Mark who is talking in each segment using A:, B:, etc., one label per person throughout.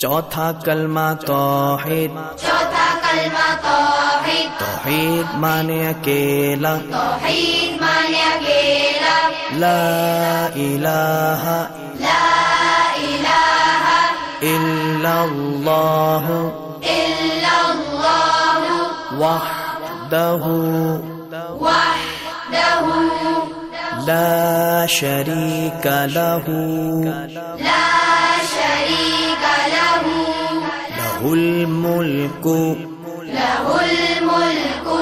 A: चौथा कलमा तौहीद,
B: चौथा कलमा तौहीद,
A: तौहीद माने अकेला,
B: तौहीद माने अकेला,
A: ला इलाहा,
B: ला इलाहा
A: इल्लल्लाह,
B: इल्लल्लाह
A: वहदहु,
B: वहदहु
A: ला शरीका लहु,
B: ला शरीका लहु,
A: लहुल मुल्कु
B: लहुल मुल्कु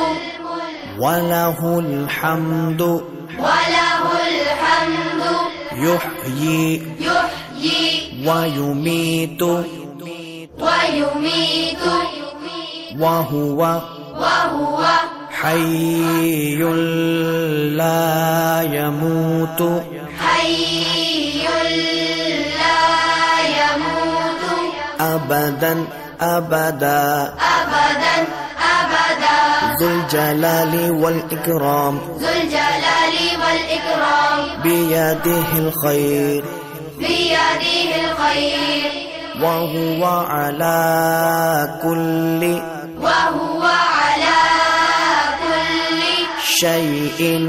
A: वलहुल हम्दु,
B: वलहुल हम्दु
A: युह्यी
B: युह्यी
A: वयुमीतु
B: वयुमीतु
A: वहुव
B: वहुव
A: हय्युल ला यमूतु,
B: हय्युल ला यमूतु
A: अबदन अबदा,
B: अबदन अबदा
A: ज़ुल जलालि वल इकराम,
B: ज़ुल जलालि वल इकराम
A: बियदिहिल खैर,
B: बियदिहिल खैर
A: वहुव अला कुल्लि
B: वहुव अला कुल्लि
A: शैइन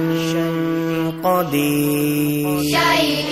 A: क़दीर।
B: शैइन